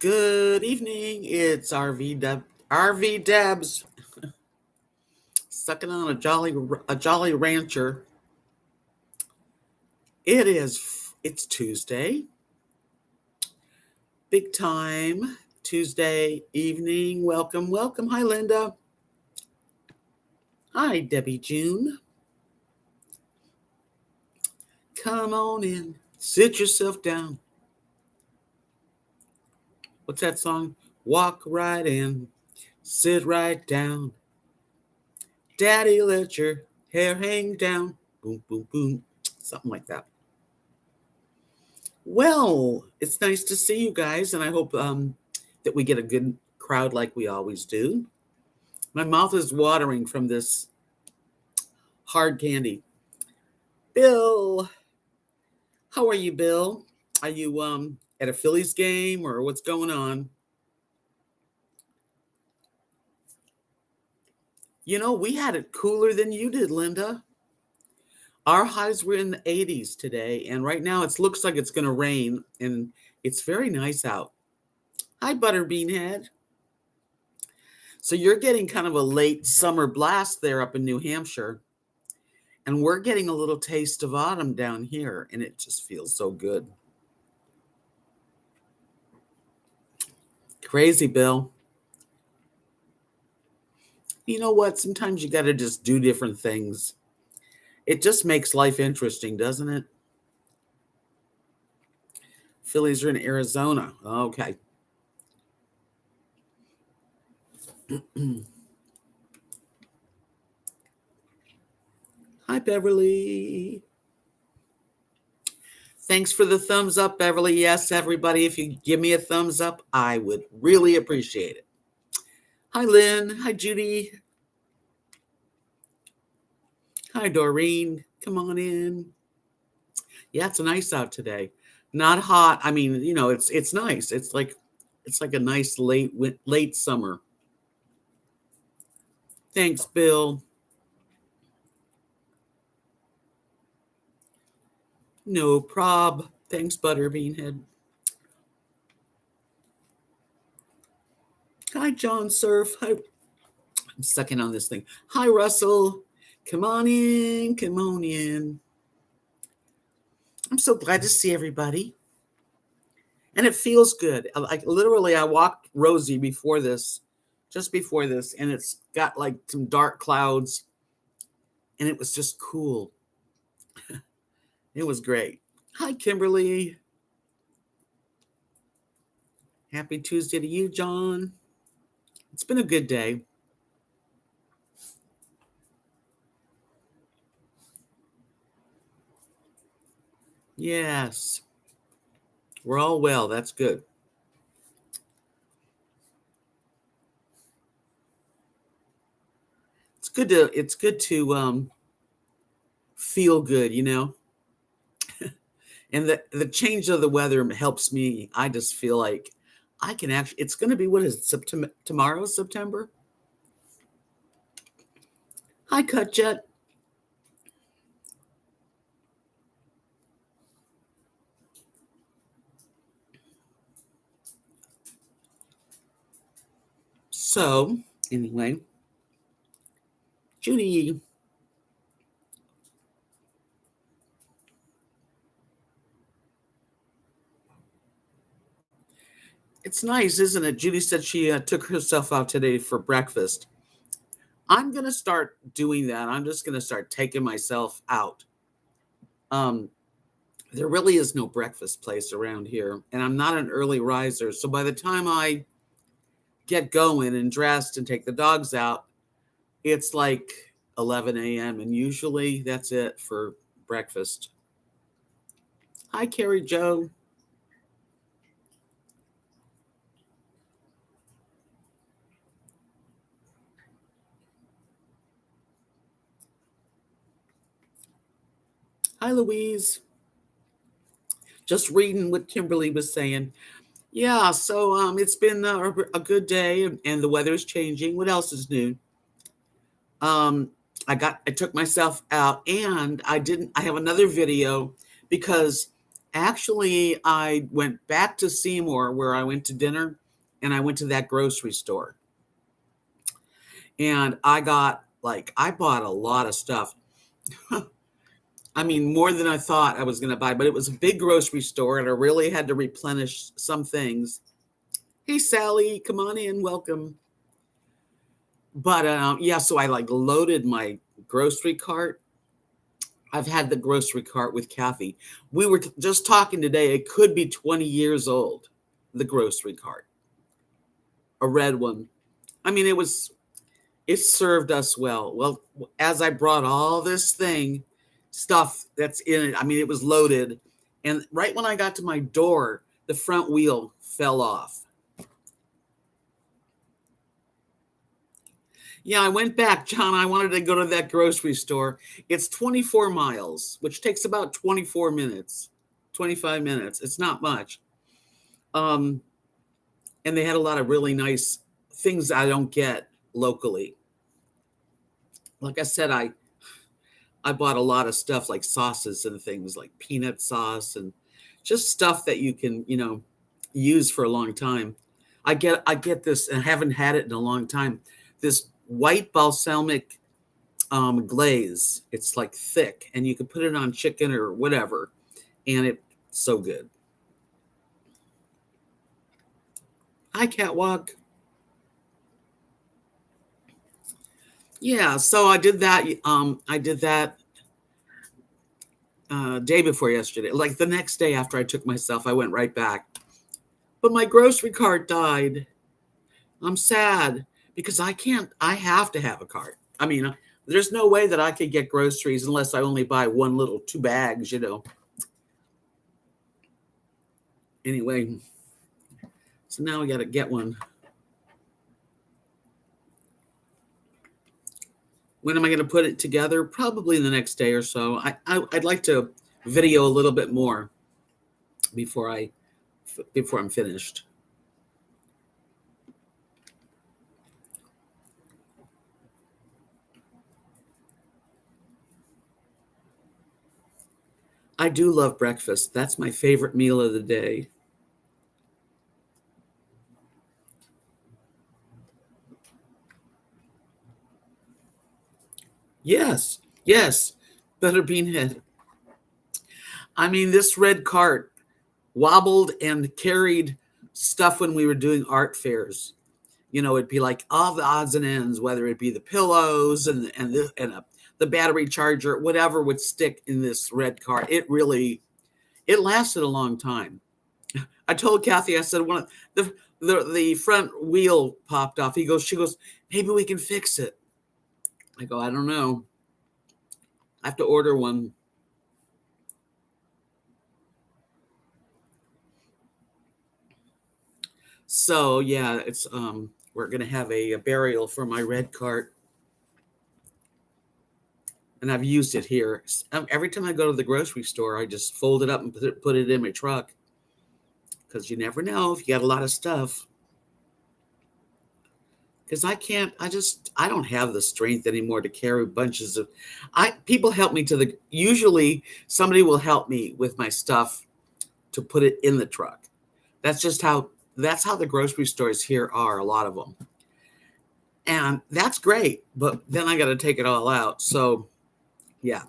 Good evening. It's RVDebs sucking on a jolly rancher. It's Tuesday. Big time Tuesday evening. Welcome. Hi, Linda. Hi, Debbie June. Come on in. Sit yourself down. What's that song? Walk right in. Sit right down. Daddy, let your hair hang down. Boom, boom, boom. Something like that. Well, it's nice to see you guys, and I hope that we get a good crowd like we always do. My mouth is watering from this hard candy. Bill, how are you, Bill? Are you at a Phillies game, or what's going on? You know, we had it cooler than you did, Linda. Our highs were in the 80s today, and right now it looks like it's going to rain, and it's very nice out. Hi, Butterbean Head. So you're getting kind of a late summer blast there up in New Hampshire, and we're getting a little taste of autumn down here, and it just feels so good. Crazy, Bill. You know what? Sometimes you got to just do different things. It just makes life interesting, doesn't it? Phillies are in Arizona. Okay. Hi, Beverly. Thanks for the thumbs up, Beverly. Yes, everybody, if you give me a thumbs up, I would really appreciate it. Hi, Lynn. Hi, Judy. Hi, Doreen. Come on in. Yeah, it's nice out today. Not hot. I mean, you know, it's nice. It's like a nice late summer. Thanks, Bill. No prob. Thanks, Butterbean Head. Hi, John Surf. Hi. I'm sucking on this thing. Hi, Russell. Come on in. Come on in. I'm so glad to see everybody. And it feels good. Like literally, I walked Rosie just before this, and it's got like some dark clouds, and it was just cool. It was great. Hi, Kimberly. Happy Tuesday to you, John. It's been a good day. Yes. We're all well. That's good. It's good to feel good, you know. And the change of the weather helps me. I just feel like I can actually, it's going to be, what is it, tomorrow, September? Hi, Cutjet. So, anyway, Judy. It's nice, isn't it? Judy said she took herself out today for breakfast. I'm going to start doing that. I'm just going to start taking myself out. There really is no breakfast place around here, and I'm not an early riser. So by the time I get going and dressed and take the dogs out, it's like 11 a.m. And usually that's it for breakfast. Hi, Carrie Joe. Hi, Louise. Just reading what Kimberly was saying. Yeah, so it's been a good day, and the weather is changing. What else is new? I took myself out, and I have another video because Actually, I went back to Seymour where I went to dinner, and I went to that grocery store. And I bought a lot of stuff. I mean, more than I thought I was going to buy, but it was a big grocery store and I really had to replenish some things. Hey, Sally, come on in. Welcome. But yeah, so I loaded my grocery cart. I've had the grocery cart with Kathy. We were just talking today. It could be 20 years old, the grocery cart, a red one. I mean, it served us well. Well, as I brought all this stuff that's in it, I mean, it was loaded. And right when I got to my door, the front wheel fell off. Yeah, I went back, John. I wanted to go to that grocery store. It's 24 miles, which takes about 24 minutes, 25 minutes. It's not much. And they had a lot of really nice things I don't get locally. Like I said, I bought a lot of stuff like sauces and things like peanut sauce and just stuff that you can, use for a long time. I get this, and I haven't had it in a long time. This white balsamic glaze. It's like thick, and you can put it on chicken or whatever, and it's so good. Hi, Catwalk. Yeah, so I did that. Day before yesterday. Like the next day after I took myself, I went right back. But my grocery cart died. I'm sad because I have to have a cart. I mean, there's no way that I could get groceries unless I only buy one little 2 bags, Anyway, so now I got to get one. When am I going to put it together? Probably the next day or so. I'd like to video a little bit more before I'm finished. I do love breakfast. That's my favorite meal of the day. Yes, Butterbean Head. I mean, this red cart wobbled and carried stuff when we were doing art fairs. It'd be like all the odds and ends, whether it be the pillows and the battery charger, whatever would stick in this red cart. It lasted a long time. I told Kathy, I said, one of the front wheel popped off. She goes, maybe we can fix it. I go, I don't know. I have to order one. So yeah, it's we're gonna have a burial for my red cart, and I've used it here. Every time I go to the grocery store, I just fold it up and put it in my truck because you never know if you got a lot of stuff. Because I don't have the strength anymore to carry bunches of. People help me usually somebody will help me with my stuff to put it in the truck. That's how the grocery stores here are, a lot of them. And that's great, but then I got to take it all out. So, yeah.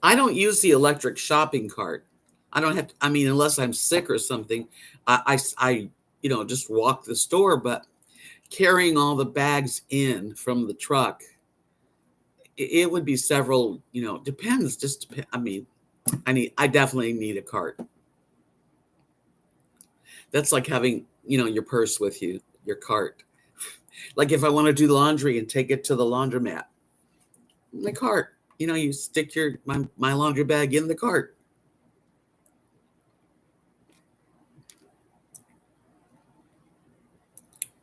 I don't use the electric shopping cart. I don't have to, I mean, unless I'm sick or something, I just walk the store, but carrying all the bags in from the truck, it would be several, depends. I mean, I definitely need a cart. That's like having, your purse with you, your cart. Like if I want to do laundry and take it to the laundromat, my cart, you stick my laundry bag in the cart.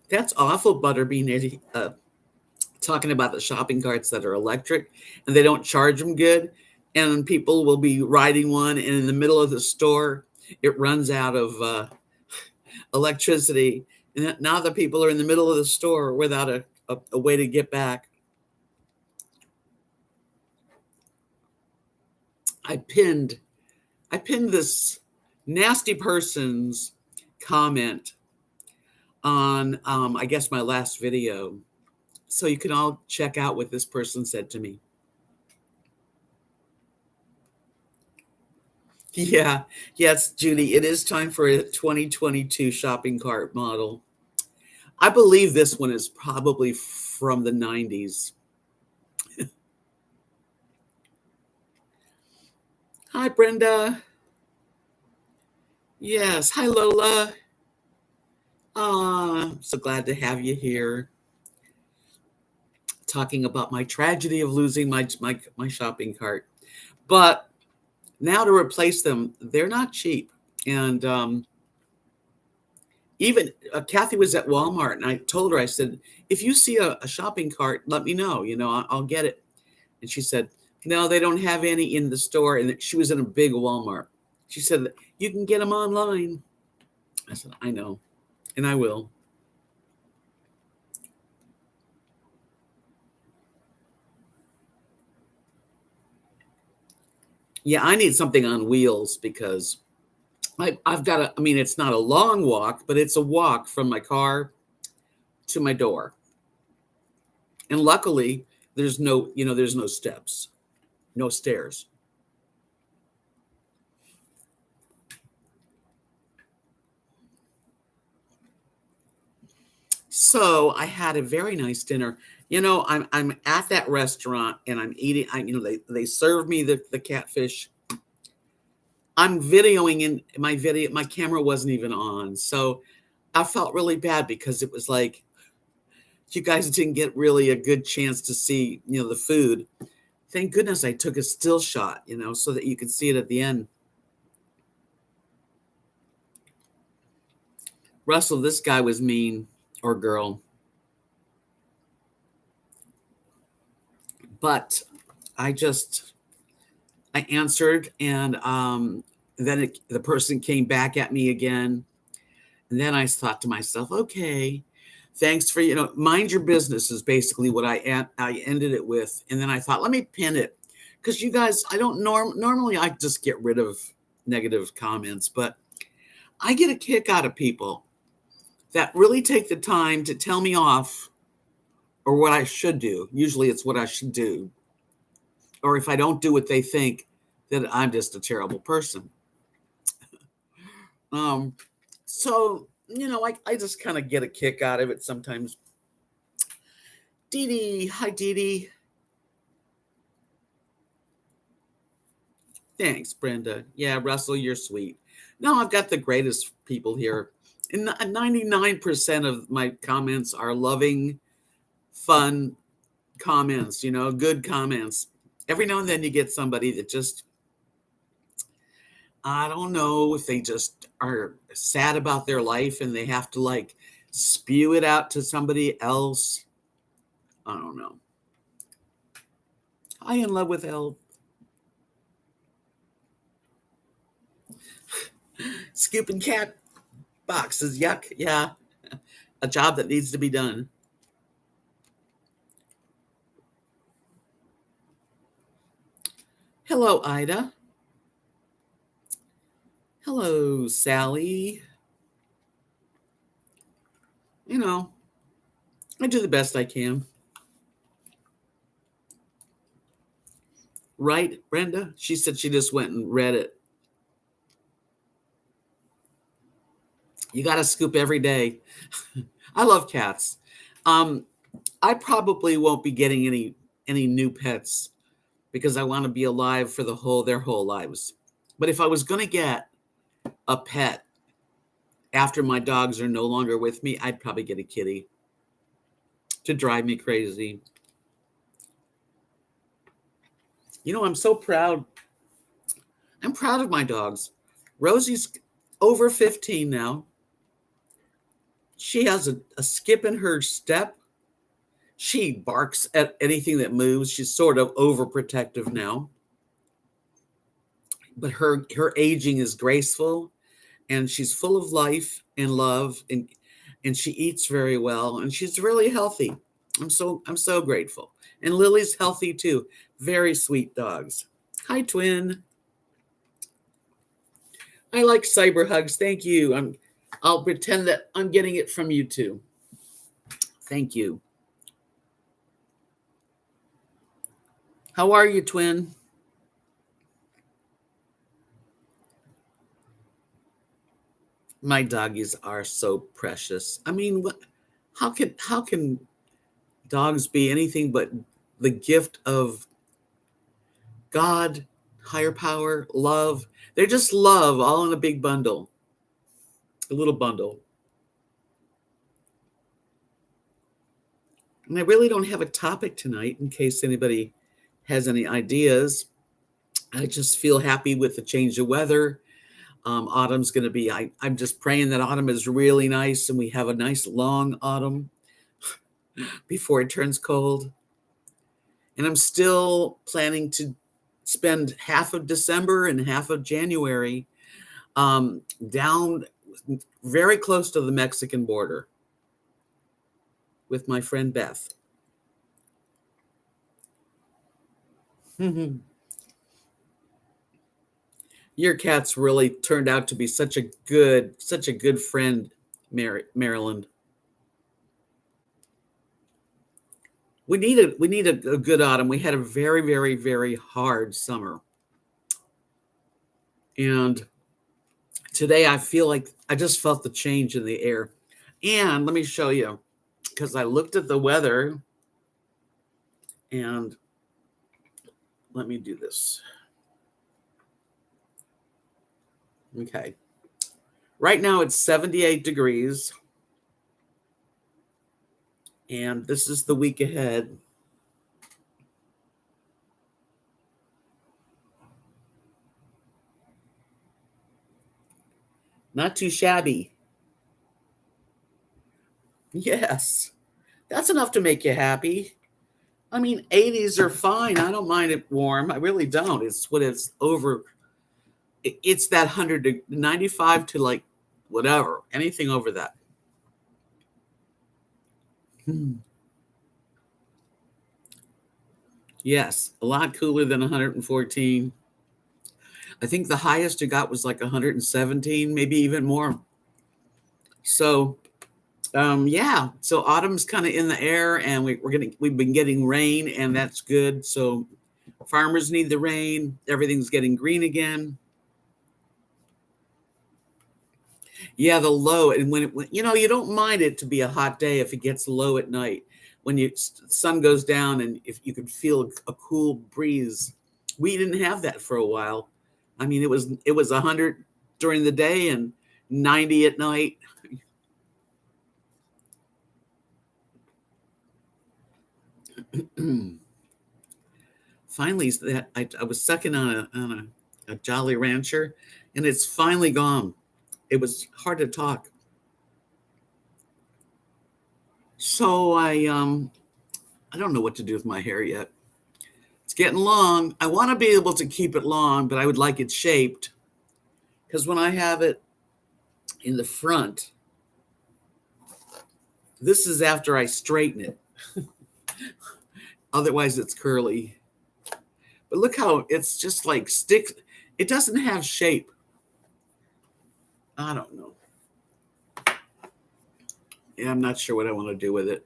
That's awful, Butterbean. Talking about the shopping carts that are electric and they don't charge them good. And people will be riding one, and in the middle of the store, it runs out of electricity. And now the people are in the middle of the store without a way to get back. I pinned this nasty person's comment on, I guess, my last video. So you can all check out what this person said to me. Yeah, yes, Judy, it is time for a 2022 shopping cart model. I believe this one is probably from the 90s. Hi, Brenda. Yes, hi, Lola. So glad to have you here. Talking about my tragedy of losing my shopping cart. But now to replace them, they're not cheap. And even Kathy was at Walmart, and I told her, I said, if you see a shopping cart, let me know. I'll get it. And she said, no, they don't have any in the store. And she was in a big Walmart. She said, you can get them online. I said, I know, and I will. Yeah, I need something on wheels because I've got it's not a long walk, but it's a walk from my car to my door. And luckily, there's no steps, no stairs. So I had a very nice dinner. I'm at that restaurant and I'm eating. They serve me the catfish. I'm videoing in my video. My camera wasn't even on, so I felt really bad because it was like you guys didn't get really a good chance to see the food. Thank goodness I took a still shot, so that you could see it at the end. Russell, this guy was mean, or girl. But I answered, and then the person came back at me again. And then I thought to myself, okay, thanks for, mind your business is basically what I ended it with. And then I thought, let me pin it. Because you guys, I don't normally I just get rid of negative comments, but I get a kick out of people that really take the time to tell me off or what I should do. Usually it's what I should do. Or if I don't do what they think, that I'm just a terrible person. So, I just kind of get a kick out of it sometimes. Dee Dee, hi Dee Dee. Thanks, Brenda. Yeah, Russell, you're sweet. No, I've got the greatest people here. And 99% of my comments are loving, fun comments, good comments. Every now and then you get somebody that just, I don't know if they just are sad about their life and they have to spew it out to somebody else. I don't know. I in love with Elle. Scooping cat boxes. Yuck. Yeah. A job that needs to be done. Hello, Ida. Hello, Sally. I do the best I can. Right, Brenda? She said she just went and read it. You got to scoop every day. I love cats. I probably won't be getting any new pets because I want to be alive for their whole lives. But if I was going to get a pet after my dogs are no longer with me, I'd probably get a kitty to drive me crazy. I'm so proud. I'm proud of my dogs. Rosie's over 15 now. She has a skip in her step. She barks at anything that moves. She's sort of overprotective now. But her aging is graceful, and she's full of life and love, and she eats very well, and she's really healthy. I'm so grateful. And Lily's healthy too. Very sweet dogs. Hi, twin. I like cyber hugs. Thank you. I'll pretend that I'm getting it from you too. Thank you. How are you, twin? My doggies are so precious. I mean, how can dogs be anything but the gift of God, higher power, love? They're just love all in a big bundle, a little bundle. And I really don't have a topic tonight in case anybody has any ideas. I just feel happy with the change of weather. Autumn's going to be, I'm just praying that autumn is really nice and we have a nice long autumn before it turns cold. And I'm still planning to spend half of December and half of January down very close to the Mexican border with my friend Beth. Your cat's really turned out to be such a good friend, Maryland. We need a good autumn. We had a very, very, very hard summer. And today I feel like I just felt the change in the air. And let me show you, because I looked at the weather and let me do this. Okay. Right now it's 78 degrees. And this is the week ahead. Not too shabby. Yes. That's enough to make you happy. I mean, 80s are fine. I don't mind it warm. I really don't. It's when it's over. It's that 100 to 95 to like whatever, anything over that. Yes, a lot cooler than 114. I think the highest it got was like 117, maybe even more. So, yeah. So autumn's kind of in the air, and we've been getting rain, and that's good. So farmers need the rain. Everything's getting green again. Yeah, the low, and when you don't mind it to be a hot day if it gets low at night. When the sun goes down, and if you could feel a cool breeze. We didn't have that for a while. I mean, it was 100 during the day and 90 at night. Finally, that I was sucking on a Jolly Rancher, and it's finally gone. It was hard to talk. So I don't know what to do with my hair yet. It's getting long. I want to be able to keep it long, but I would like it shaped, because when I have it in the front, this is after I straighten it. Otherwise, it's curly. But look how it's just like sticks. It doesn't have shape. I don't know. Yeah, I'm not sure what I want to do with it.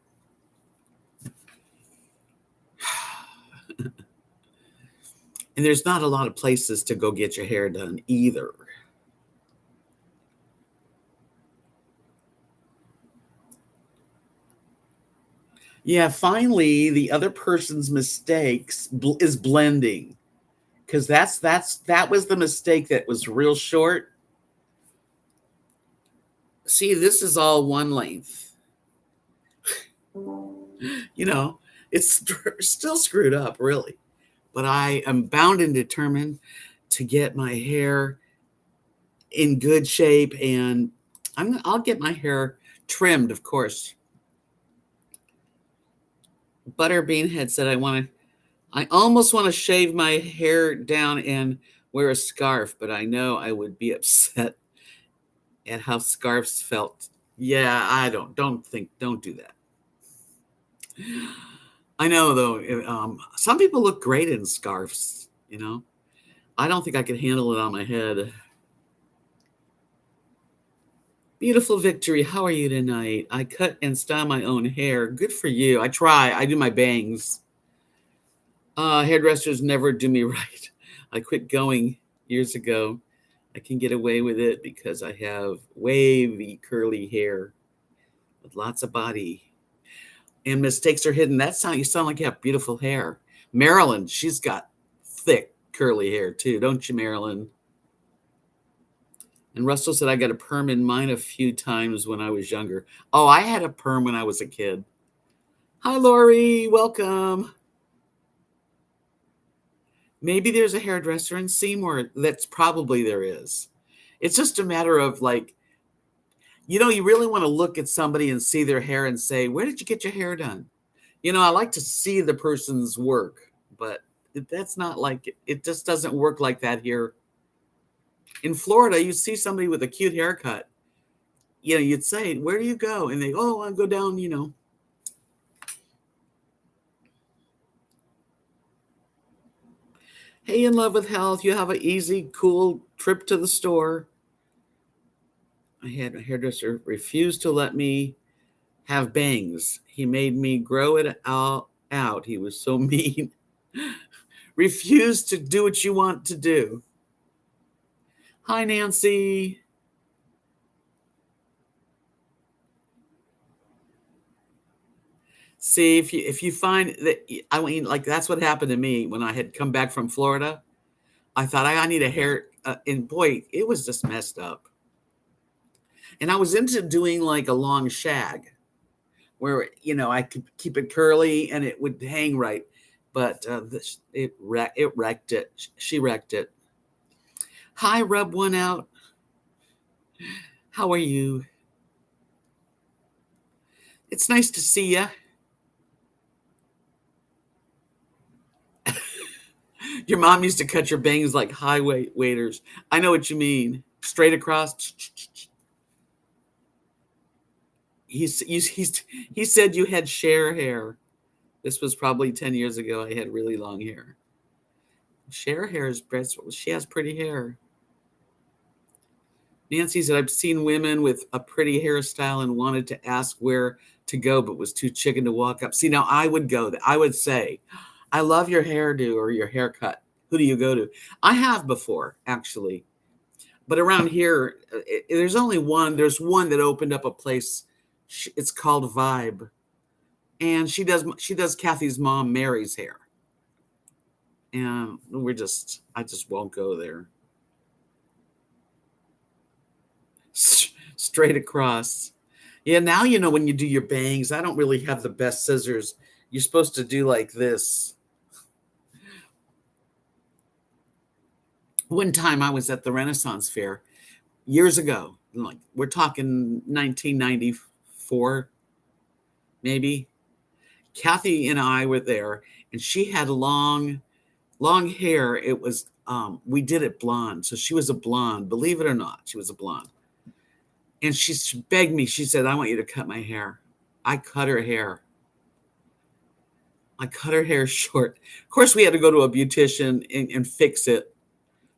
And there's not a lot of places to go get your hair done either. Yeah, finally, the other person's mistakes is blending, because that was the mistake that was real short. See, this is all one length. It's still screwed up, really. But I am bound and determined to get my hair in good shape, and I'll get my hair trimmed, of course. Butterbean had said I almost want to shave my hair down and wear a scarf, but I know I would be upset at how scarves felt. Yeah, I don't do that. I know though, some people look great in scarves, I don't think I could handle it on my head. Beautiful Victory, how are you tonight? I cut and style my own hair. Good for you. I try. I do my bangs. Hairdressers never do me right. I quit going years ago. I can get away with it because I have wavy, curly hair with lots of body. And mistakes are hidden. You sound like you have beautiful hair. Marilyn, she's got thick, curly hair too, don't you, Marilyn? And Russell said I got a perm in mine a few times when I was younger. Oh, I had a perm when I was a kid. Hi, Lori. Welcome. Maybe there's a hairdresser in Seymour. That's probably there is. It's just a matter of like, you really want to look at somebody and see their hair and say, where did you get your hair done? I like to see the person's work, but that's not like it just doesn't work like that here. In Florida, you see somebody with a cute haircut. You'd say, where do you go? And they, oh, I go down. Hey, in love with health, you have an easy, cool trip to the store. I had a hairdresser refuse to let me have bangs. He made me grow it out. He was so mean. Refuse to do what you want to do. Hi, Nancy. See, if you find that, I mean, like that's what happened to me when I had come back from Florida. I thought I need a hair, and boy, it was just messed up. And I was into doing like a long shag, where I could keep it curly and it would hang right, but it wrecked it. She wrecked it. Hi, rub one out. How are you? It's nice to see you. Your mom used to cut your bangs like highway waiters. I know what you mean. Straight across. He said you had share hair. This was probably 10 years ago. I had really long hair. Share hair is she has pretty hair. Nancy said, I've seen women with a pretty hairstyle and wanted to ask where to go, but was too chicken to walk up. See, now I would go. I would say, I love your hairdo or your haircut. Who do you go to? I have before, actually. But around here, there's only one. There's one that opened up a place. It's called Vibe. And she does Kathy's mom, Mary's hair. And I just won't go there. Straight across. Yeah, now when you do your bangs, I don't really have the best scissors. You're supposed to do like this. One time I was at the Renaissance Fair years ago. Like we're talking 1994, maybe. Kathy and I were there, and she had long hair. It was we did it blonde, so she was a blonde. Believe it or not, she was a blonde. And she begged me. She said, I want you to cut my hair. I cut her hair. I cut her hair short. Of course, we had to go to a beautician and fix it.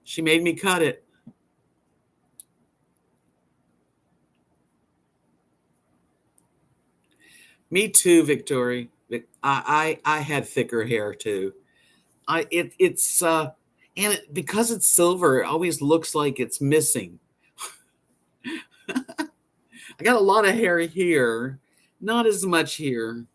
She made me cut it. Me too, Victoria. I had thicker hair too. Because it's silver, it always looks like it's missing. I got a lot of hair here, not as much here.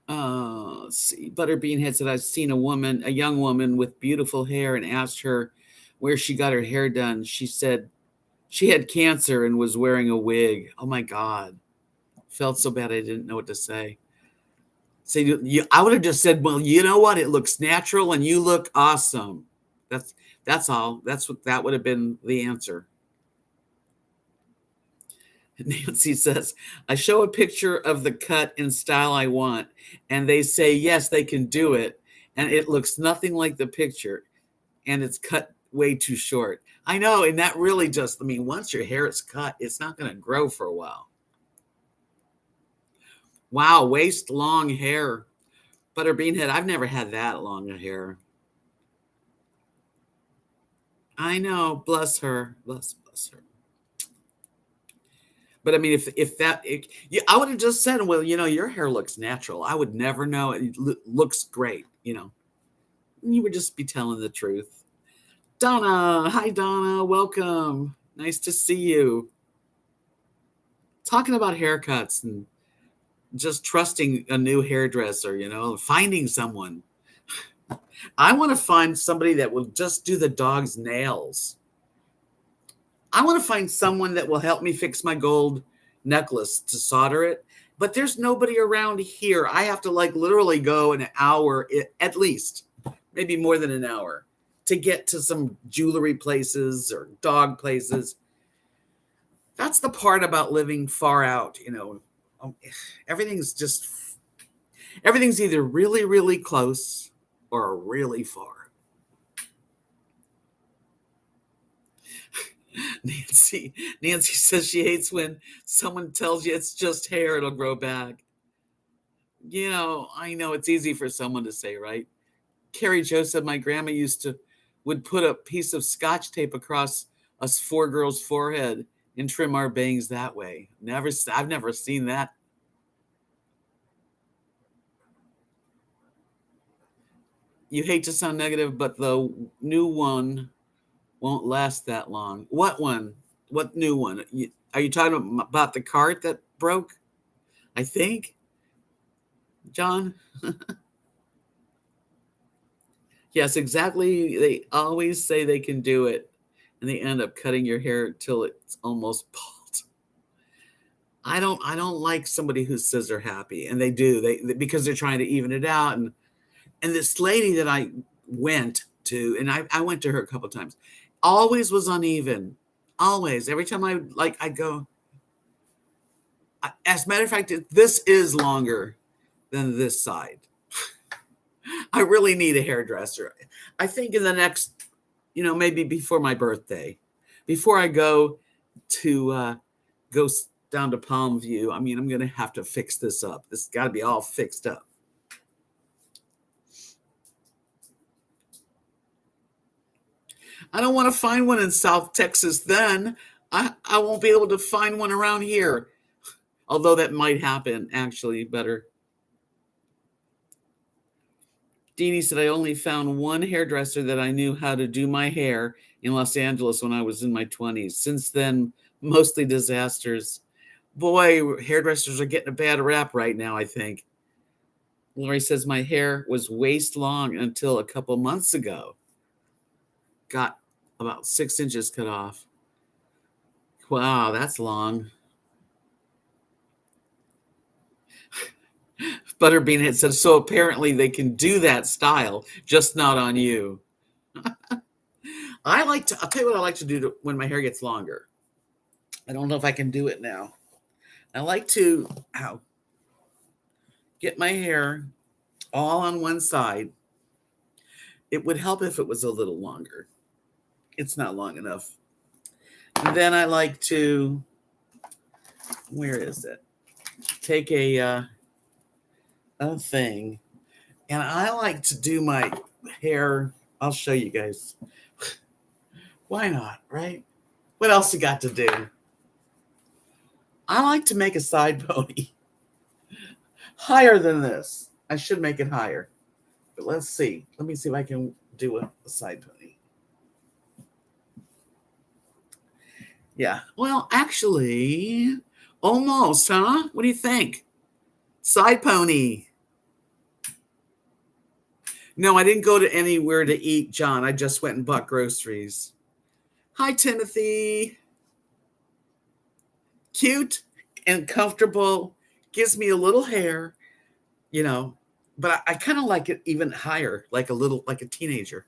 Let's see. Butterbean had said, I've seen a young woman with beautiful hair, and asked her where she got her hair done. She said she had cancer and was wearing a wig. Oh my God. Felt so bad I didn't know what to say. So I would have just said, well, you know what? It looks natural and you look awesome. That's all. That would have been the answer. Nancy says, I show a picture of the cut and style I want, and they say, yes, they can do it. And it looks nothing like the picture, and it's cut way too short. I know. And that really once your hair is cut, it's not going to grow for a while. Wow. Waist long hair. Butterbean head. I've never had that long hair. I know. Bless her. Bless her. But I mean, I would have just said, well, your hair looks natural. I would never know. It looks great. You would just be telling the truth. Donna, hi Donna, welcome. Nice to see you. Talking about haircuts and just trusting a new hairdresser, finding someone. I want to find somebody that will just do the dog's nails. I want to find someone that will help me fix my gold necklace to solder it. But there's nobody around here. I have to literally go an hour at least, maybe more than an hour, to get to some jewelry places or dog places. That's the part about living far out, everything's either really, really close or really far. Nancy says she hates when someone tells you it's just hair, it'll grow back. I know it's easy for someone to say, right? Carrie Jo said my grandma would put a piece of scotch tape across us 4 girls' forehead and trim our bangs that way. I've never seen that. You hate to sound negative, but the new one won't last that long. What one? What new one? Are you talking about the cart that broke? I think, John. Yes, exactly. They always say they can do it, and they end up cutting your hair till it's almost bald. I don't like somebody who says they're happy, and they do. They because they're trying to even it out. And this lady that I went to, and I went to her a couple of times, always was uneven. Always. Every time I go. As a matter of fact, this is longer than this side. I really need a hairdresser. I think in the next, maybe before my birthday, before I go down to Palm View, I'm going to have to fix this up. This has got to be all fixed up. I don't want to find one in South Texas then. I won't be able to find one around here. Although that might happen, actually, better. Deanie said, I only found one hairdresser that I knew how to do my hair in Los Angeles when I was in my 20s. Since then, mostly disasters. Boy, hairdressers are getting a bad rap right now, I think. Lori says, my hair was waist long until a couple months ago. Got about 6 inches cut off. Wow, that's long. Butterbean had said, so apparently they can do that style, just not on you. I'll tell you what I like to do when my hair gets longer. I don't know if I can do it now. I like to get my hair all on one side. It would help if it was a little longer. It's not long enough. And then I like to, where is it? Take a thing, and I like to do my hair. I'll show you guys. Why not, right? What else you got to do? I like to make a side pony higher than this. I should make it higher, but let's see. Let me see if I can do a side pony. Yeah, well, actually, almost, huh? What do you think? Side pony. No, I didn't go to anywhere to eat, John. I just went and bought groceries. Hi, Timothy. Cute and comfortable. Gives me a little hair, but I kind of like it even higher, like a teenager.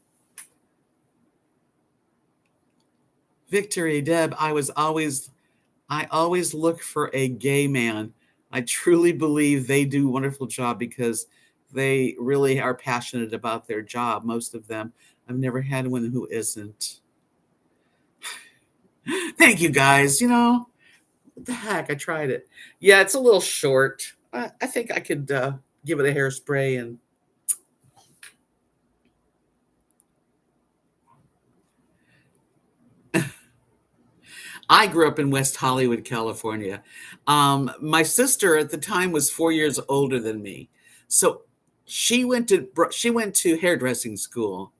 Victory, Deb, I always look for a gay man. I truly believe they do a wonderful job because they really are passionate about their job. Most of them. I've never had one who isn't. Thank you, guys. What the heck? I tried it. Yeah, it's a little short. I think I could give it a hairspray and. I grew up in West Hollywood, California. My sister at the time was 4 years older than me, so she went to hairdressing school,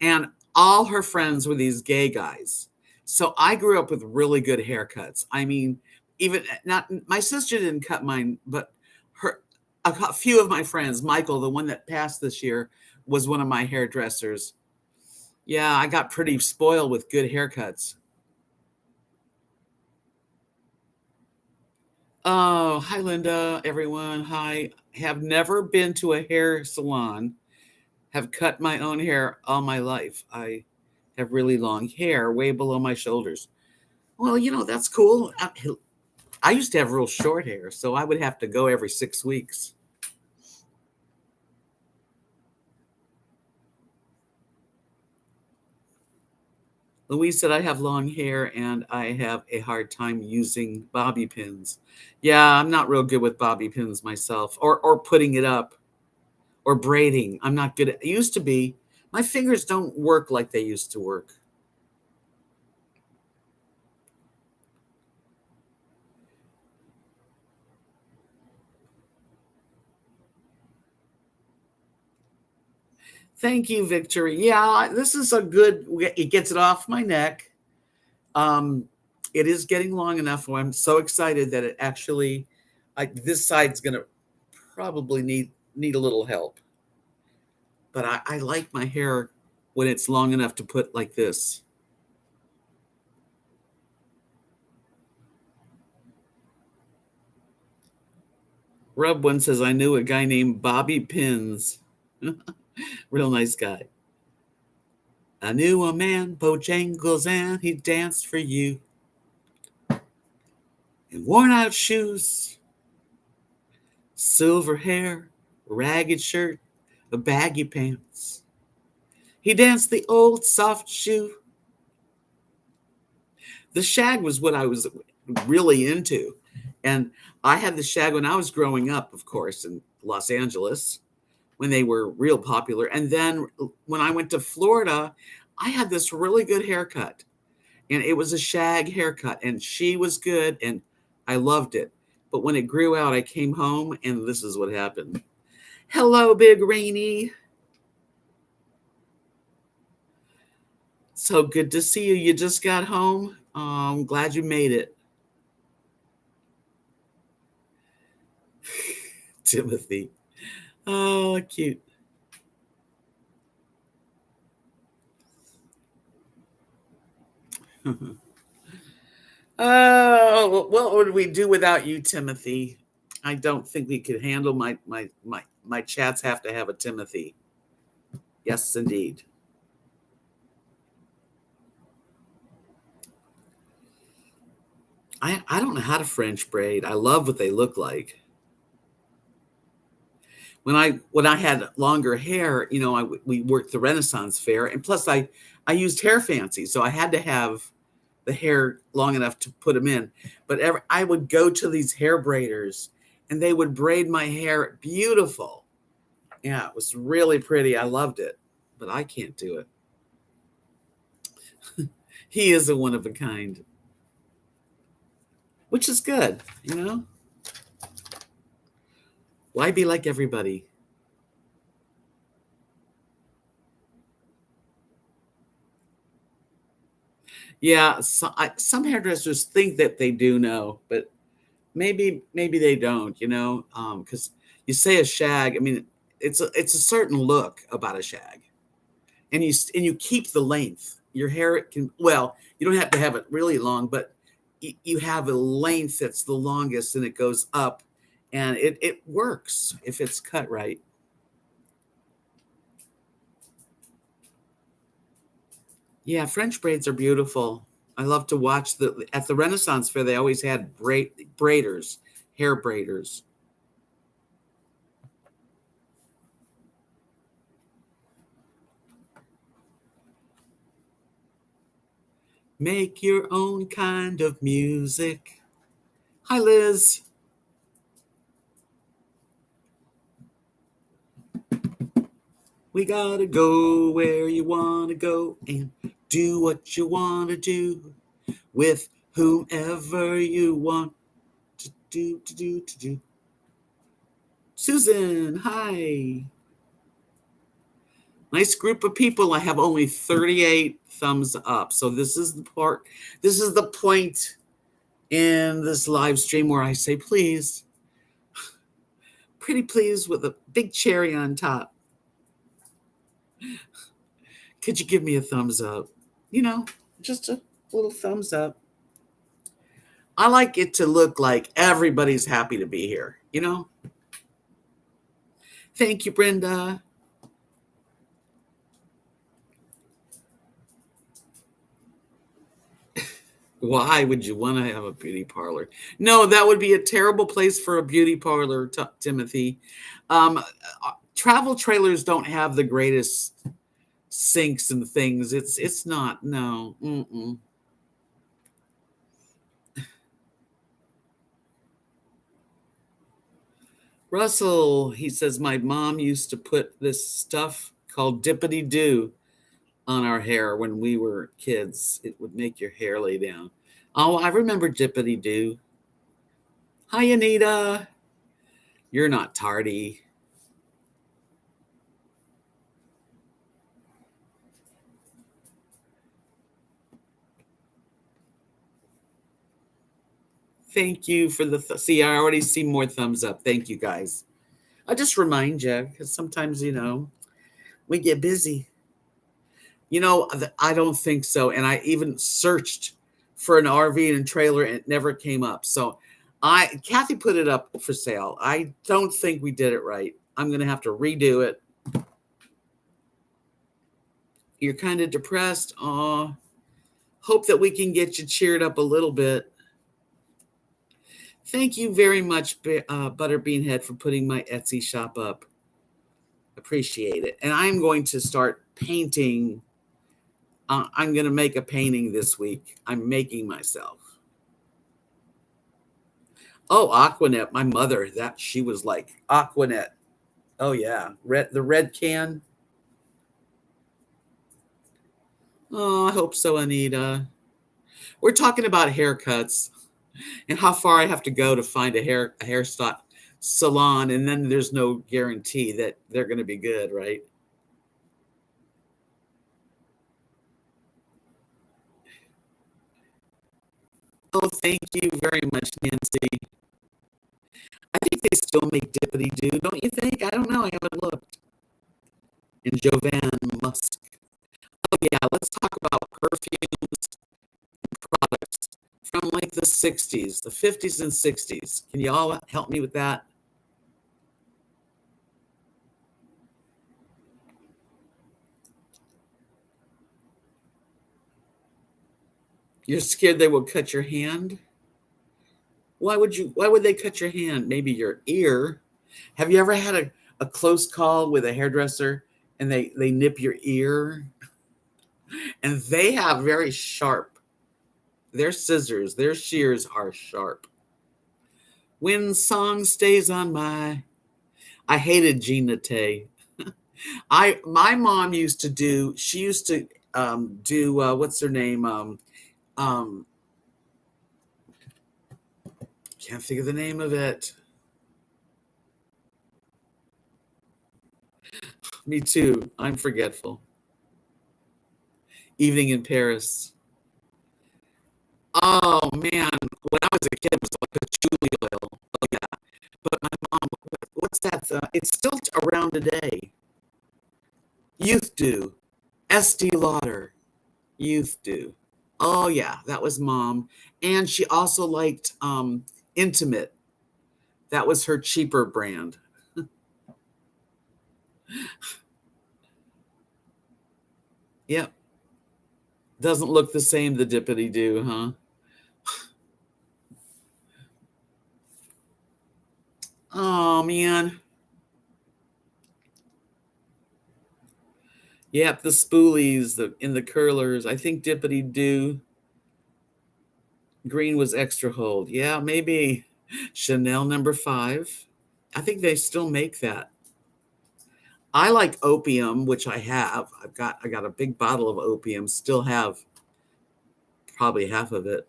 and all her friends were these gay guys. So I grew up with really good haircuts. I mean, even not my sister didn't cut mine, but her a few of my friends, Michael, the one that passed this year, was one of my hairdressers. Yeah, I got pretty spoiled with good haircuts. Oh, hi, Linda, everyone. Hi. Have never been to a hair salon. Have cut my own hair all my life. I have really long hair, way below my shoulders. Well, that's cool. I used to have real short hair, so I would have to go every 6 weeks. Louise said, I have long hair and I have a hard time using bobby pins. Yeah, I'm not real good with bobby pins myself, or putting it up, or braiding. I'm not good at it. Used to be. My fingers don't work like they used to work. Thank you, Victory. Yeah, this is a good, it gets it off my neck. Um, it is getting long enough where I'm so excited that it actually, this side's going to probably need a little help. But I like my hair when it's long enough to put like this. Rub one says, I knew a guy named Bobby Pins. Real nice guy. I knew a man, Bojangles, and he danced for you. In worn out shoes, silver hair, ragged shirt, baggy pants. He danced the old soft shoe. The shag was what I was really into. And I had the shag when I was growing up, of course, in Los Angeles, when they were real popular. And then when I went to Florida, I had this really good haircut. And it was a shag haircut. And she was good. And I loved it. But when it grew out, I came home and this is what happened. Hello, Big Rainy. So good to see you. You just got home. I'm glad you made it. Timothy. Oh, cute. Oh, what would we do without you, Timothy? I don't think we could handle my chats have to have a Timothy. Yes, indeed. I don't know how to French braid. I love what they look like. When I had longer hair, we worked the Renaissance Fair, and plus I used Hair Fancy, so I had to have the hair long enough to put them in. But I would go to these hair braiders, and they would braid my hair beautiful. Yeah, it was really pretty. I loved it, but I can't do it. He is a one of a kind, which is good. Why be like everybody? Yeah, some hairdressers think that they do know, but maybe they don't. Because you say a shag. I mean, it's a certain look about a shag, and you keep the length. Your hair can, well, you don't have to have it really long, but you have a length that's the longest, and it goes up, and it works if it's cut right. Yeah, French braids are beautiful. I love to watch at the Renaissance Fair. They always had braiders, hair braiders. Make your own kind of music. Hi, Liz. We gotta go where you wanna go and do what you wanna do with Whomever you want to do. Susan, hi. Nice group of people. I have only 38 thumbs up. So this is the point in this live stream where I say, please, pretty please with a big cherry on top. Could you give me a thumbs up? Just a little thumbs up. I like it to look like everybody's happy to be here, Thank you, Brenda. Why would you want to have a beauty parlor? No, that would be a terrible place for a beauty parlor, Timothy. Travel trailers don't have the greatest sinks and things. It's not. No. Mm-mm. Russell, he says, my mom used to put this stuff called Dippity Doo on our hair when we were kids. It would make your hair lay down. Oh, I remember Dippity Doo. Hi, Anita. You're not tardy. Thank you for the see. I already see more thumbs up. Thank you, guys. I just remind you because sometimes we get busy. I don't think so. And I even searched for an RV and trailer and it never came up. So Kathy put it up for sale. I don't think we did it right. I'm going to have to redo it. You're kind of depressed. Aw. Hope that we can get you cheered up a little bit. Thank you very much, Butterbean Head, for putting my Etsy shop up. Appreciate it. And I'm going to start painting. I'm going to make a painting this week. I'm making myself. Oh, Aquanet. My mother, she was like Aquanet. Oh yeah, the red can. Oh, I hope so, Anita. We're talking about haircuts and how far I have to go to find a hair salon, and then there's no guarantee that they're going to be good, right? Oh, thank you very much, Nancy. I think they still make Dippity Doo, don't you think? I don't know. I haven't looked. And Jovan Musk. Oh yeah, let's talk about perfumes and products from like the 60s, the 50s and 60s. Can you all help me with that? You're scared they will cut your hand? Why would they cut your hand? Maybe your ear. Have you ever had a close call with a hairdresser and they nip your ear? And they have very sharp, their scissors, their shears are sharp. When song stays on I hated Gina Tay. My mom used to do, she used to do, what's her name? Can't think of the name of it. Me too. I'm forgetful. Evening in Paris. Oh man, when I was a kid, it was like patchouli oil. Oh yeah, but my mom, what's that? It's still around today. Youth Dew, Estee Lauder, Youth Dew. Oh yeah, that was mom, and she also liked Intimate. That was her cheaper brand. Yep, doesn't look the same. The Dippity Doo, huh? Oh man. Yep, the spoolies, in the curlers. I think Dippity Doo green was extra hold. Yeah, maybe Chanel No. 5. I think they still make that. I like opium, which I have. I got a big bottle of opium. Still have probably half of it.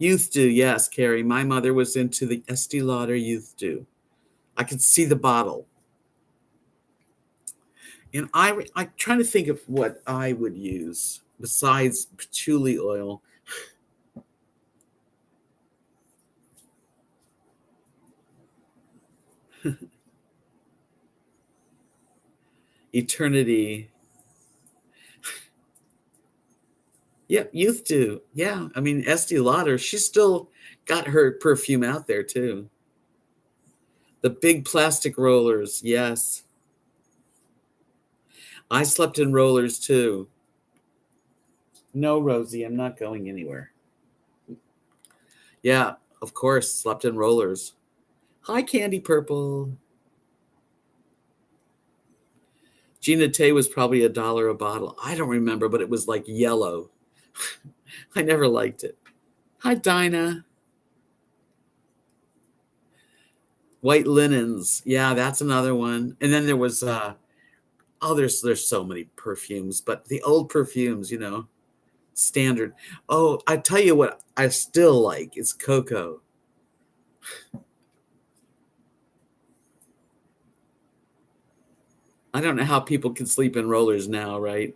Youth do, yes, Carrie. My mother was into the Estee Lauder Youth do. I could see the bottle. And I'm trying to think of what I would use besides patchouli oil. Eternity. Yeah, youth do. Yeah, I mean Estee Lauder. She's still got her perfume out there too. The big plastic rollers. Yes, I slept in rollers too. No, Rosie, I'm not going anywhere. Yeah, of course, slept in rollers. Hi, Candy Purple. Gina Tay was probably $1 a bottle. I don't remember, but it was like yellow. I never liked it. Hi, Dinah. White linens. Yeah, that's another one. And then there was there's so many perfumes, but the old perfumes, standard. Oh, I tell you what I still like is cocoa. I don't know how people can sleep in rollers now, right?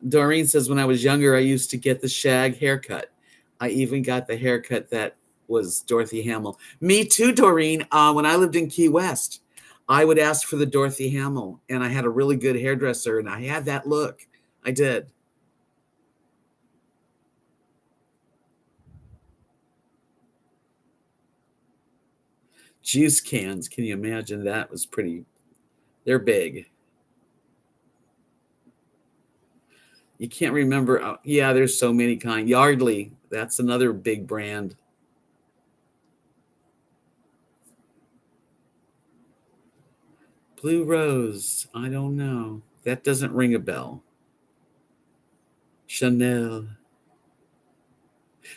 Doreen says, when I was younger, I used to get the shag haircut. I even got the haircut that was Dorothy Hamill. Me too, Doreen. When I lived in Key West, I would ask for the Dorothy Hamill, and I had a really good hairdresser, and I had that look. I did. Juice cans. Can you imagine? That was pretty. They're big. You can't remember. Yeah, there's so many kind. Yardley. That's another big brand. Blue Rose. I don't know. That doesn't ring a bell. Chanel.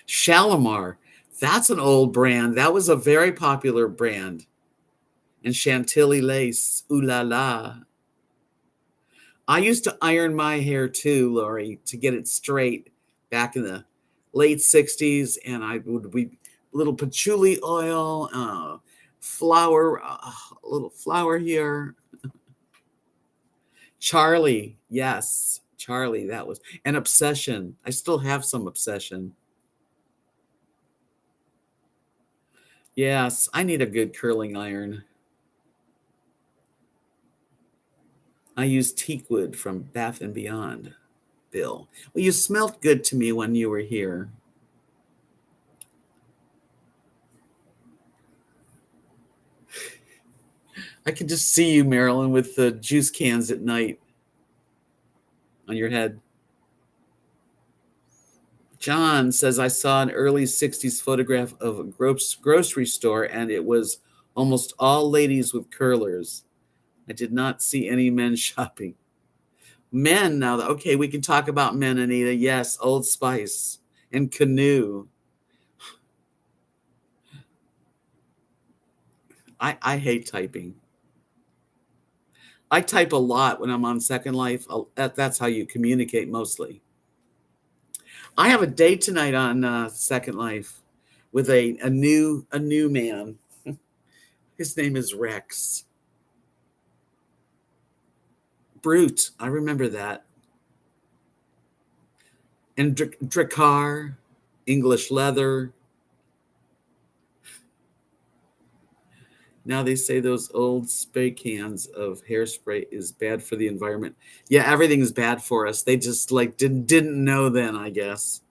Shalimar. That's an old brand. That was a very popular brand. And Chantilly lace. Ooh la la. I used to iron my hair too, Lori, to get it straight back in the late 60s. And I would be little patchouli oil, flour, a little flour here. Charlie. Yes. Charlie. That was an obsession. I still have some obsession. Yes. I need a good curling iron. I use teak wood from Bath and Beyond, Bill. Well, you smelled good to me when you were here. I can just see you, Marilyn, with the juice cans at night on your head. John says, I saw an early 60s photograph of a grocery store, and it was almost all ladies with curlers. I did not see any men shopping. Men now, okay, we can talk about men, Anita. Yes, Old Spice and Canoe. I hate typing. I type a lot when I'm on Second Life. That's how you communicate mostly. I have a date tonight on Second Life with a new man. His name is Rex. Brute. I remember that. And Dracar, English leather. Now they say those old spray cans of hairspray is bad for the environment. Yeah, everything is bad for us. They just like didn't know then, I guess.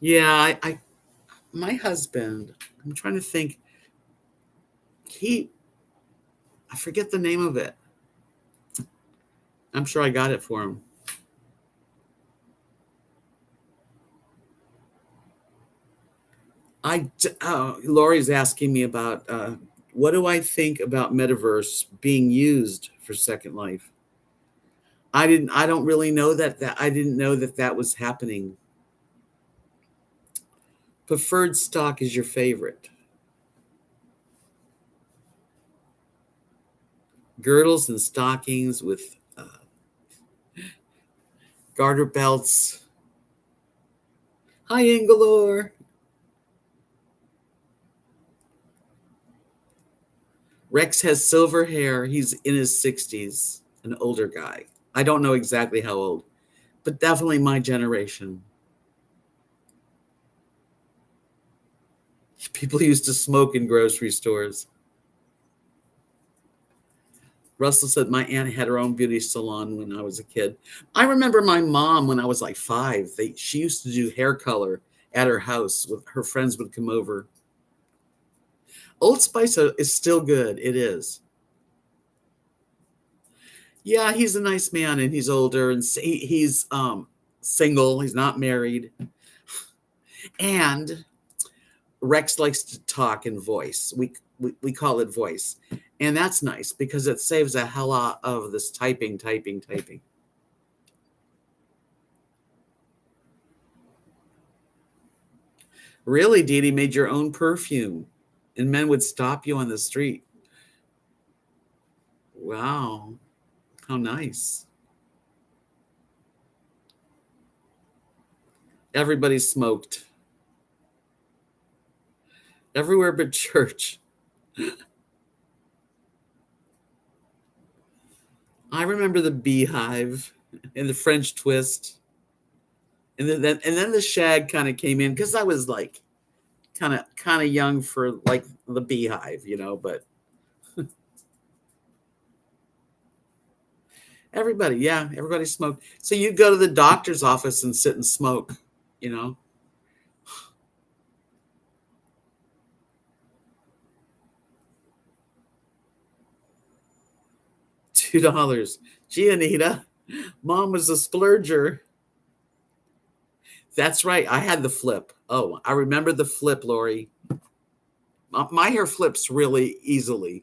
Yeah, I my husband, I'm trying to think. He I forget the name of it. I'm sure I got it for him. Lori's asking me about what do I think about metaverse being used for Second Life. I don't really know that I didn't know that was happening. Preferred stock is your favorite. girdles and stockings with garter belts. Hi, Ingalore. Rex has silver hair. He's in his 60s, an older guy. I don't know exactly how old, but definitely my generation. People used to smoke in grocery stores. Russell said my aunt had her own beauty salon when I was a kid. I remember my mom when I was like 5. She used to do hair color at her house. With her friends would come over. Old Spice is still good. It is. Yeah, he's a nice man, and he's older, and he's single. He's not married, and Rex likes to talk in voice. We call it voice, and that's nice because it saves a hell lot of this typing. Really, Dee Dee made your own perfume, and men would stop you on the street. Wow, how nice. Everybody smoked. Everywhere but church. I remember the beehive and the French twist. And then the shag kind of came in because I was like kind of young for like the beehive, but everybody smoked. So you'd go to the doctor's office and sit and smoke, $2. Gee, Anita, Mom was a splurger. That's right. I had the flip. Oh, I remember the flip, Lori. My hair flips really easily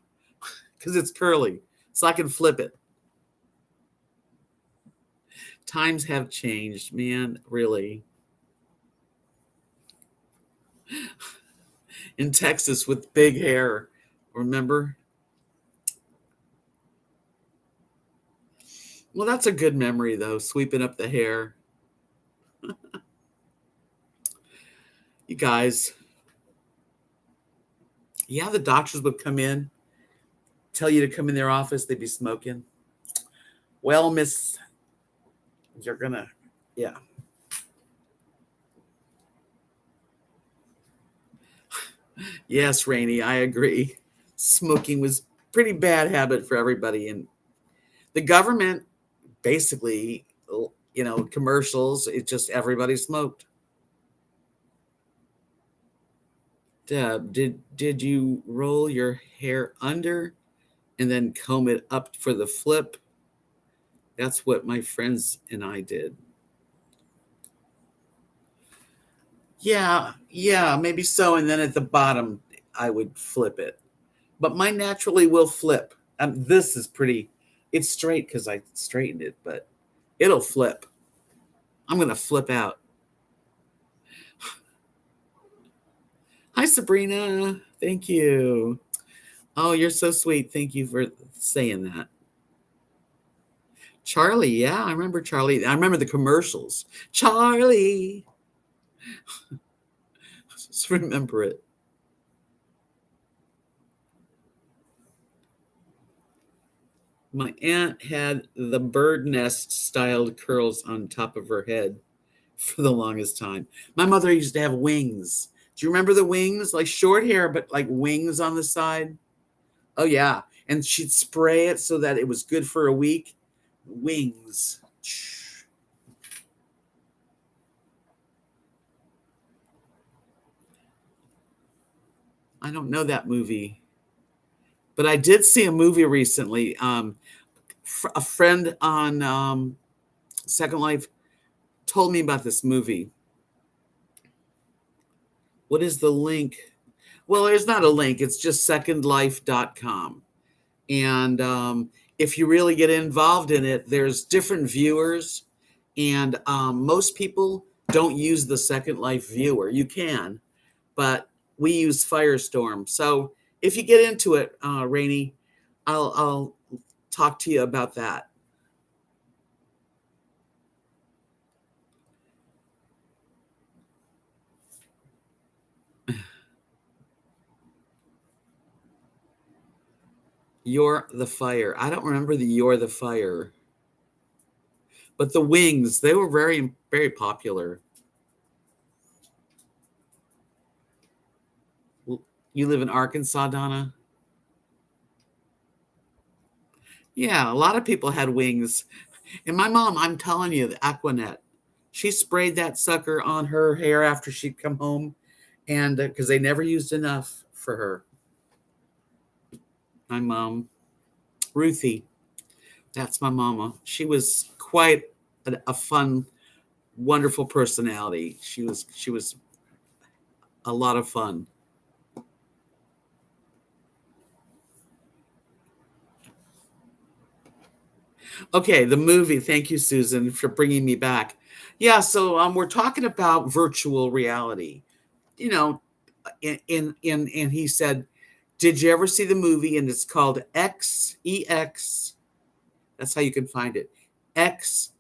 because it's curly, so I can flip it. Times have changed, man, really. In Texas with big hair, remember? Well, that's a good memory, though, sweeping up the hair. You guys. Yeah, the doctors would come in, tell you to come in their office. They'd be smoking. Well, miss, you're going to, yeah. Yes, Rainey, I agree. Smoking was pretty bad habit for everybody. And the government basically, commercials, it just everybody smoked. Deb, did you roll your hair under and then comb it up for the flip? That's what my friends and I did. Yeah, maybe so. And then at the bottom, I would flip it. But mine naturally will flip. This is pretty, it's straight because I straightened it, but it'll flip. I'm going to flip out. Hi, Sabrina. Thank you. Oh, you're so sweet. Thank you for saying that. Charlie, yeah, I remember Charlie. I remember the commercials. Charlie. Just remember it. My aunt had the bird nest styled curls on top of her head for the longest time. My mother used to have wings. Do you remember the wings? Like short hair, but like wings on the side? Oh, yeah. And she'd spray it so that it was good for a week. Wings. I don't know that movie, but I did see a movie recently. A friend on Second Life told me about this movie. What is the link? Well, there's not a link. It's just secondlife.com. And if you really get involved in it, there's different viewers. And most people don't use the Second Life viewer. You can, but we use Firestorm. So if you get into it, Rainey, I'll talk to you about that. You're the Fire. I don't remember the You're the Fire. But the Wings, they were very, very popular. You live in Arkansas, Donna? Yeah, a lot of people had wings. And my mom, I'm telling you, the Aquanet, she sprayed that sucker on her hair after she'd come home, and because they never used enough for her. My mom, Ruthie, that's my mama. She was quite a fun, wonderful personality. She was a lot of fun. Okay, the movie. Thank you, Susan, for bringing me back. Yeah, so we're talking about virtual reality. You know, and he said, "Did you ever see the movie?" And it's called XEX. That's how you can find it. XMAC,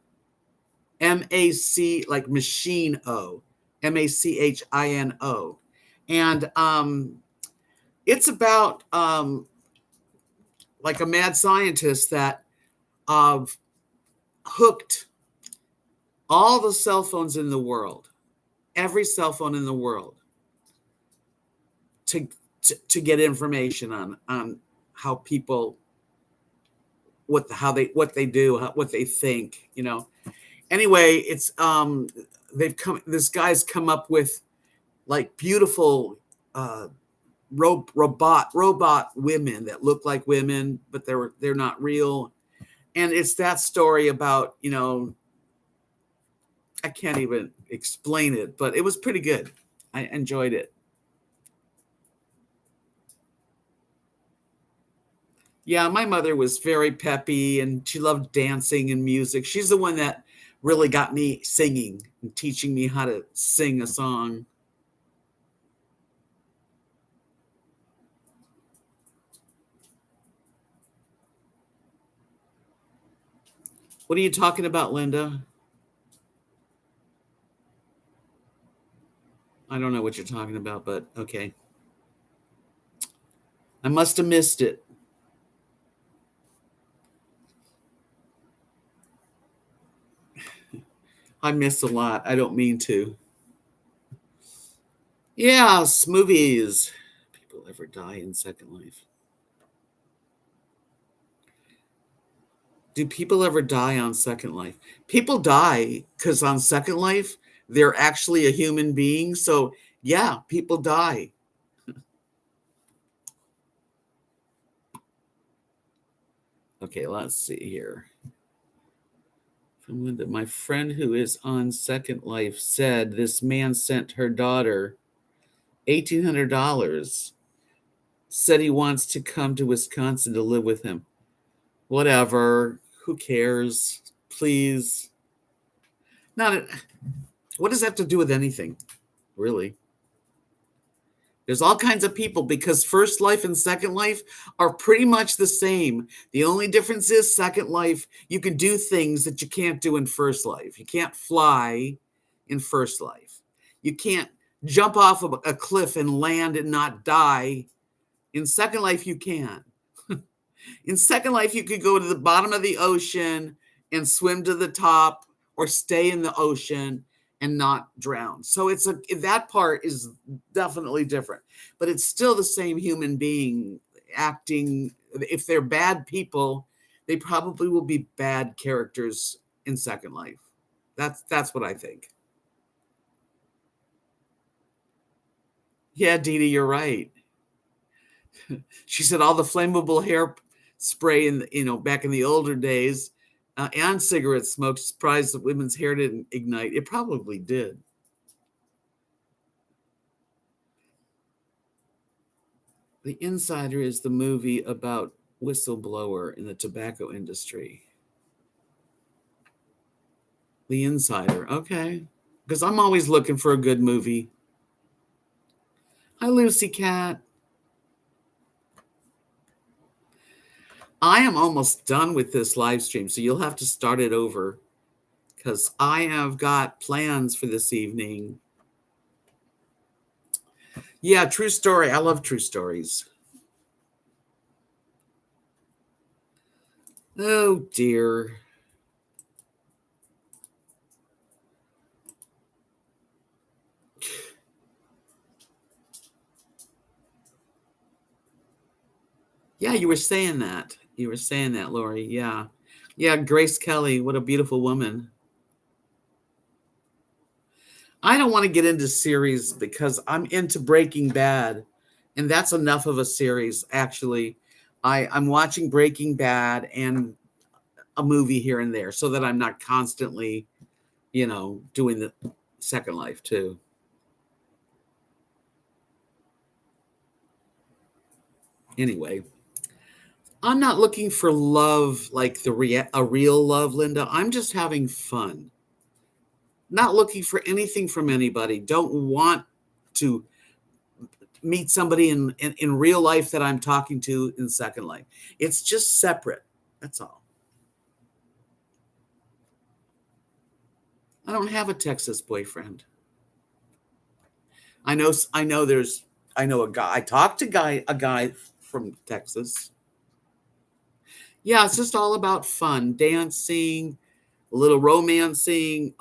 like machine O, MACHINO, and it's about like a mad scientist that hooked all the cell phones in the world, every cell phone in the world, to get information on how people what they do, what they think, Anyway, it's this guy's come up with like beautiful robot women that look like women, but they're not real. And it's that story about, I can't even explain it, but it was pretty good. I enjoyed it. Yeah, my mother was very peppy and she loved dancing and music. She's the one that really got me singing and teaching me how to sing a song. What are you talking about, Linda? I don't know what you're talking about, but okay. I must have missed it. I miss a lot. I don't mean to. Yes, movies. People ever die in Second Life? Do people ever die on Second Life? People die because on Second Life, they're actually a human being. So, yeah, people die. Okay, let's see here. From Linda, my friend who is on Second Life said this man sent her daughter $1,800. Said he wants to come to Wisconsin to live with him. Whatever. Who cares? Please. Not. What does that have to do with anything? Really? There's all kinds of people because First Life and Second Life are pretty much the same. The only difference is Second Life, you can do things that you can't do in First Life. You can't fly in First Life. You can't jump off of a cliff and land and not die. In Second Life, you can. In Second Life, you could go to the bottom of the ocean and swim to the top or stay in the ocean and not drown. So that part is definitely different, but it's still the same human being acting. If they're bad people, they probably will be bad characters in Second Life. That's what I think. Yeah, Dee Dee, you're right. She said all the flammable hair spray back in the older days and cigarette smoke surprised that women's hair didn't ignite. It probably did. The Insider is the movie about whistleblower in the tobacco industry. The Insider. Okay. Because I'm always looking for a good movie. Hi, Lucy Cat. I am almost done with this live stream, so you'll have to start it over because I have got plans for this evening. Yeah, true story. I love true stories. Oh, dear. Yeah, you were saying that. You were saying that, Lori. Yeah. Yeah, Grace Kelly. What a beautiful woman. I don't want to get into series because I'm into Breaking Bad, and that's enough of a series, actually. I'm watching Breaking Bad and a movie here and there so that I'm not constantly, doing the Second Life too. Anyway, I'm not looking for love like a real love, Linda. I'm just having fun. Not looking for anything from anybody. Don't want to meet somebody in real life that I'm talking to in Second Life. It's just separate. That's all. I don't have a Texas boyfriend. I know a guy. I talked to a guy from Texas. Yeah, it's just all about fun, dancing, a little romancing.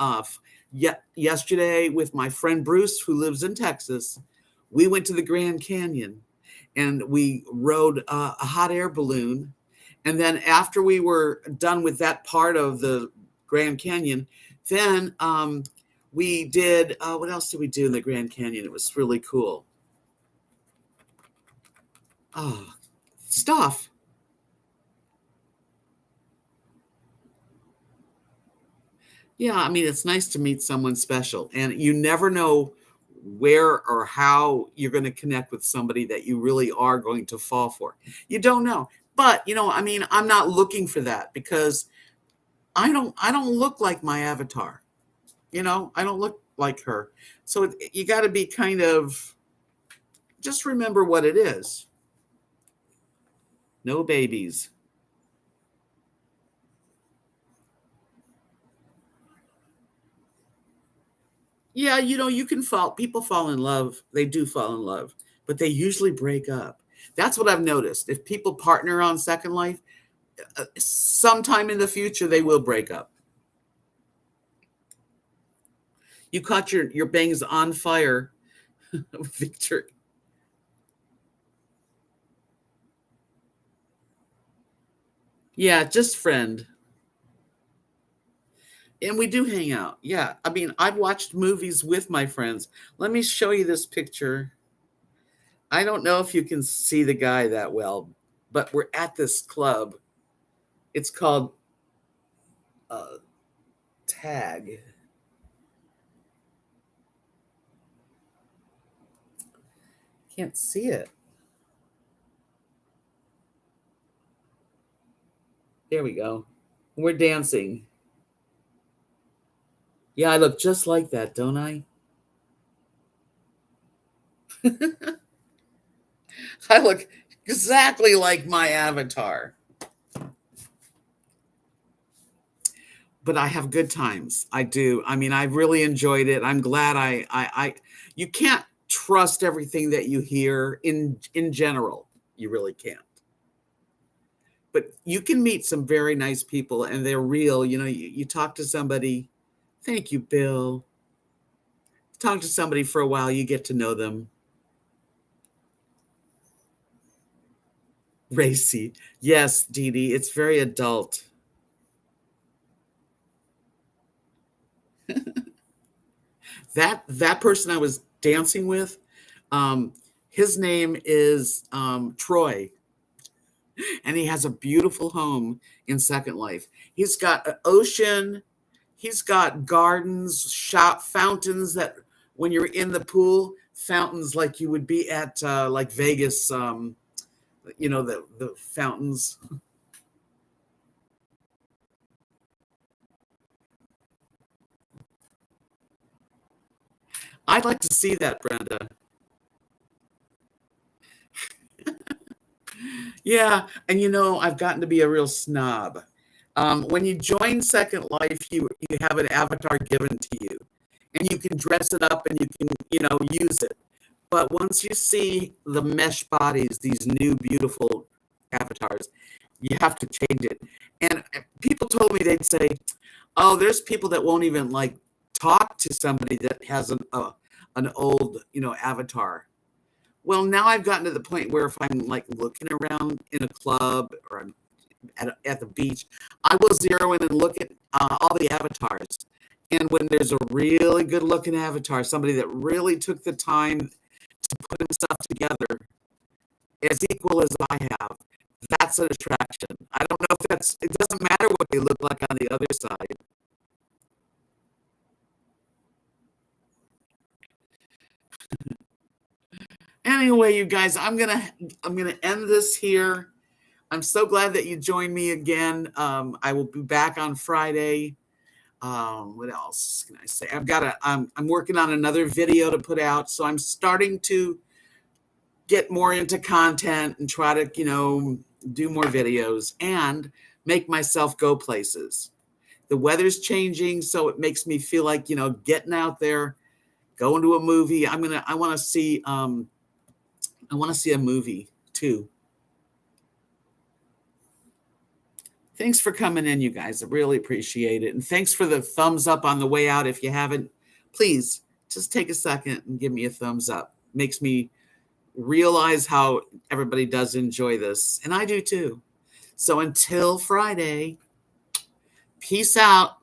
Yesterday with my friend Bruce, who lives in Texas, we went to the Grand Canyon and we rode a hot air balloon. And then after we were done with that part of the Grand Canyon, then we did, what else did we do in the Grand Canyon? It was really cool. Oh, stuff. Yeah, I mean, it's nice to meet someone special, and you never know where or how you're going to connect with somebody that you really are going to fall for. You don't know. But, I mean, I'm not looking for that because I don't look like my avatar. I don't look like her. So you got to be kind of just remember what it is. No babies. Yeah, you can people fall in love. They do fall in love, but they usually break up. That's what I've noticed. If people partner on Second Life, sometime in the future, they will break up. You caught your bangs on fire, Victor. Yeah, just friend. And we do hang out. Yeah. I mean, I've watched movies with my friends. Let me show you this picture. I don't know if you can see the guy that well, but we're at this club. It's called Tag. Can't see it. There we go. We're dancing. Yeah, I look just like that, don't I? I look exactly like my avatar. But I have good times. I do. I mean, I really enjoyed it. I'm glad you can't trust everything that you hear in general. You really can't. But you can meet some very nice people and they're real. You talk to somebody. Thank you, Bill. Talk to somebody for a while, you get to know them. Racy. Yes, Dee Dee, it's very adult. That person I was dancing with, his name is Troy, and he has a beautiful home in Second Life. He's got an ocean, he's got gardens, fountains that when you're in the pool, fountains like you would be at like Vegas, the fountains. I'd like to see that, Brenda. Yeah, and I've gotten to be a real snob. When you join Second Life, you have an avatar given to you, and you can dress it up and you can use it. But once you see the mesh bodies, these new beautiful avatars, you have to change it. And people told me, they'd say, "Oh, there's people that won't even like talk to somebody that has an old avatar." Well, now I've gotten to the point where if I'm like looking around in a club or I'm at the beach, I will zero in and look at all the avatars. And when there's a really good looking avatar, somebody that really took the time to put himself together as equal as I have, that's an attraction. I don't know if it doesn't matter what they look like on the other side. Anyway, you guys, I'm gonna end this here. I'm so glad that you joined me again. I will be back on Friday. What else can I say? I'm working on another video to put out, so I'm starting to get more into content and try to do more videos and make myself go places. The weather's changing, so it makes me feel like getting out there, going to a movie. I want to see a movie too. Thanks for coming in, you guys. I really appreciate it. And thanks for the thumbs up on the way out. If you haven't, please just take a second and give me a thumbs up. Makes me realize how everybody does enjoy this. And I do too. So until Friday, peace out.